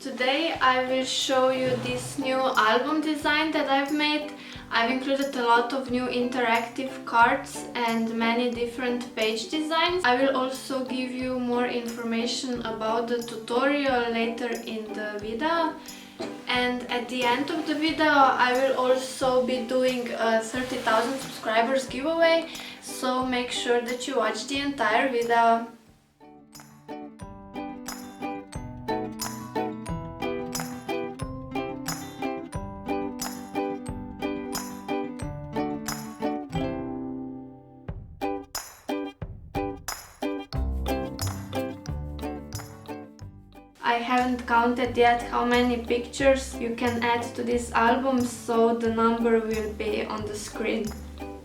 Today I will show you this new album design that I've made. I've included a lot of new interactive cards and many different page designs. I will also give you more information about the tutorial later in the video. And at the end of the video I will also be doing a 30,000 subscribers giveaway, so make sure that you watch the entire video. I haven't counted yet how many pictures you can add to this album, so the number will be on the screen.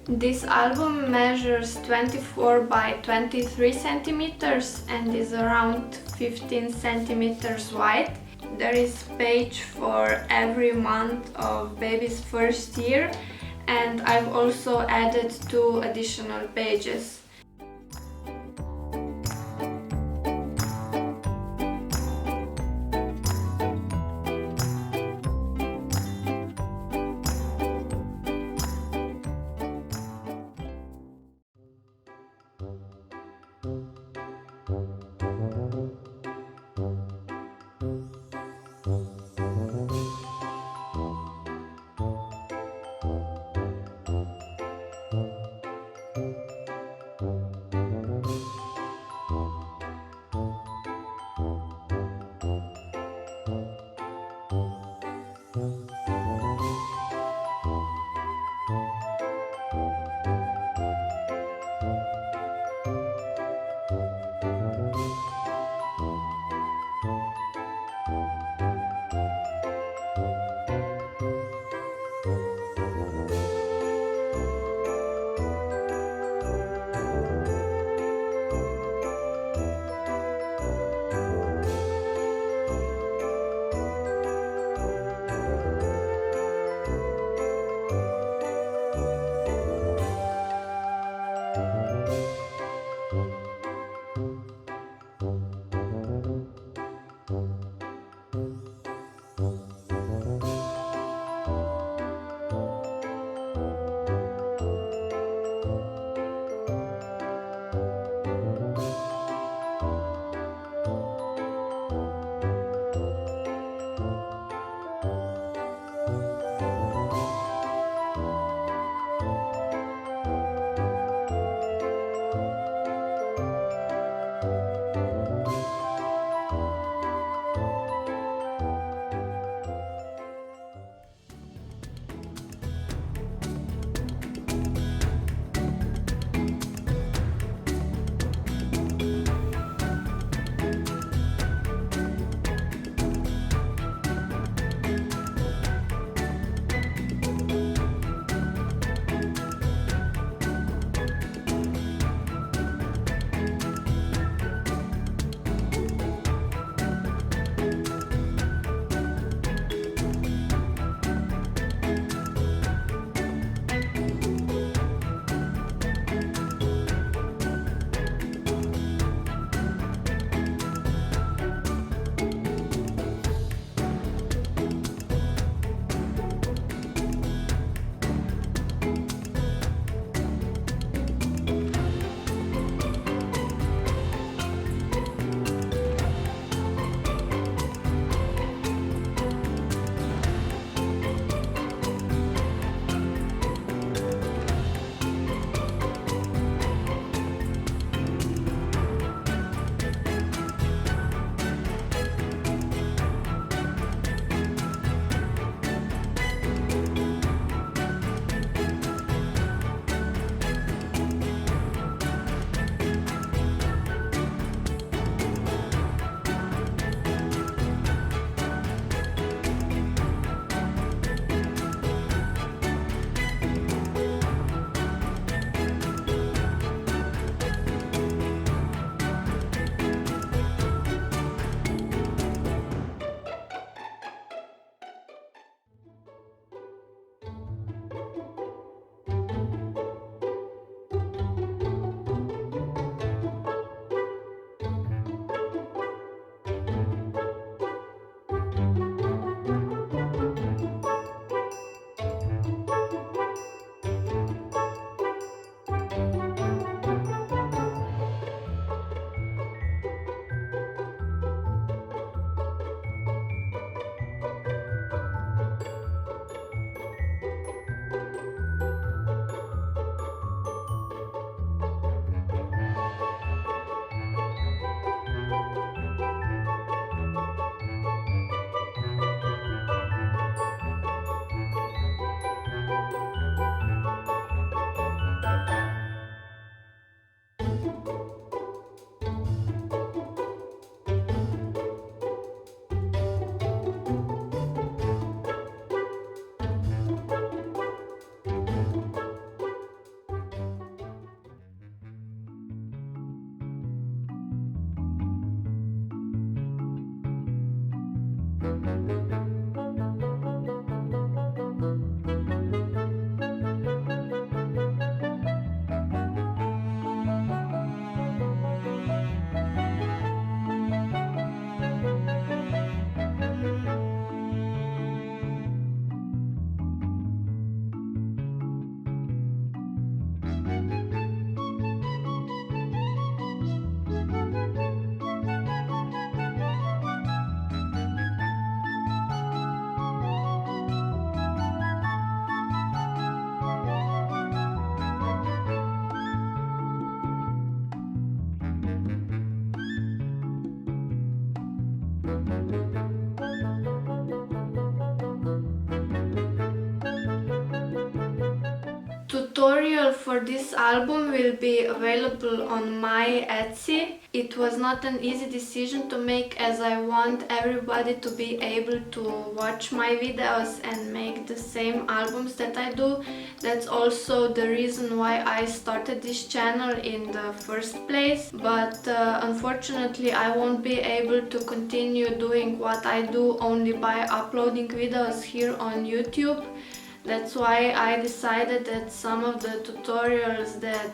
This album measures 24 by 23 centimeters and is around 15 centimeters wide. There is a page for every month of baby's first year, and I've also added 2 additional pages. tutorial for this album will be available on my Etsy. It was not an easy decision to make, as I want everybody to be able to watch my videos and make the same albums that I do. That's also the reason why I started this channel in the first place. But unfortunately I won't be able to continue doing what I do only by uploading videos here on YouTube. That's why I decided that some of the tutorials that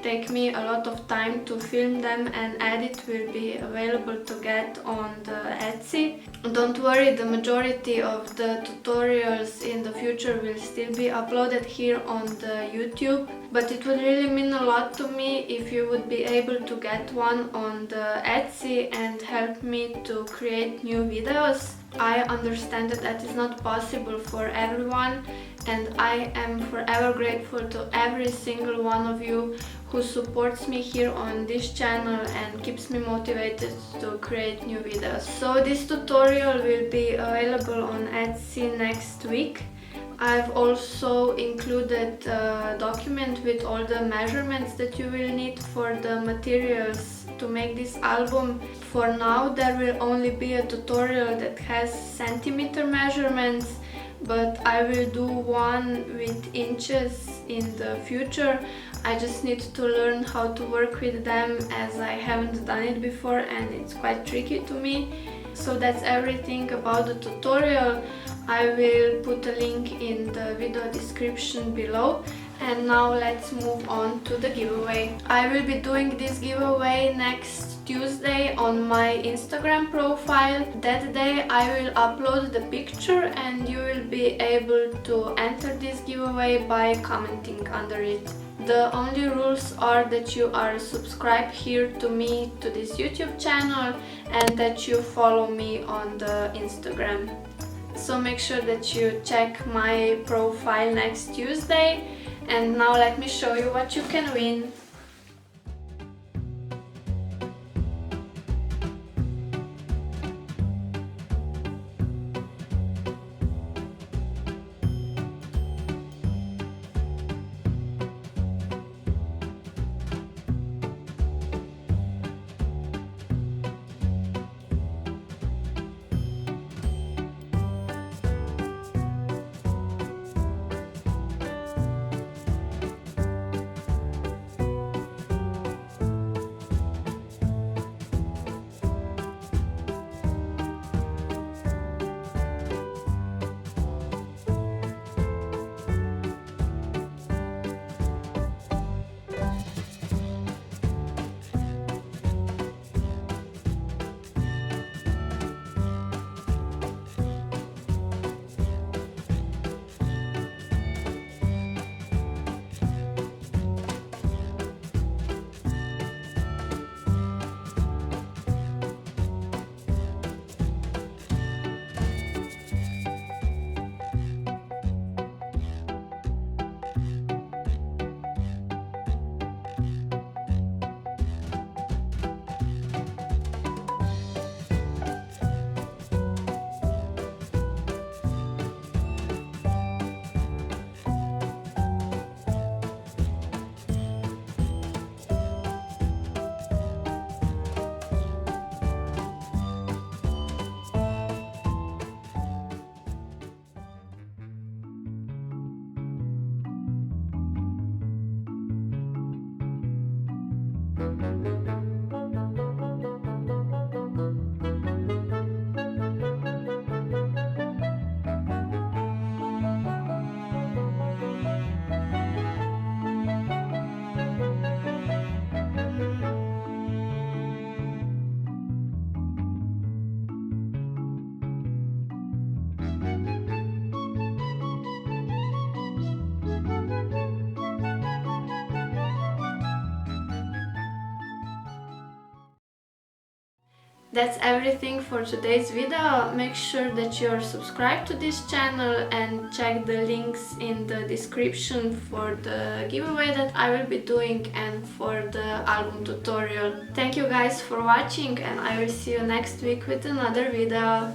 take me a lot of time to film them and edit will be available to get on the Etsy. Don't worry, the majority of the tutorials in the future will still be uploaded here on the YouTube, but it would really mean a lot to me if you would be able to get one on the Etsy and help me to create new videos. I understand that that is not possible for everyone, and I am forever grateful to every single one of you who supports me here on this channel and keeps me motivated to create new videos. So this tutorial will be available on Etsy next week. I've also included a document with all the measurements that you will need for the materials to make this album. For now there will only be a tutorial that has centimeter measurements, but I will do one with inches in the future. I just need to learn how to work with them, as I haven't done it before and it's quite tricky to me. So that's everything about the tutorial. I will put a link in the video description below. And now let's move on to the giveaway. I will be doing this giveaway next Tuesday on my Instagram profile. That day I will upload the picture and you will be able to enter this giveaway by commenting under it. The only rules are that you are subscribed here to me, to this YouTube channel, and that you follow me on the Instagram. So make sure that you check my profile next Tuesday. And now let me show you what you can win. That's everything for today's video. Make sure that you're subscribed to this channel and check the links in the description for the giveaway that I will be doing and for the album tutorial. Thank you guys for watching, and I will see you next week with another video.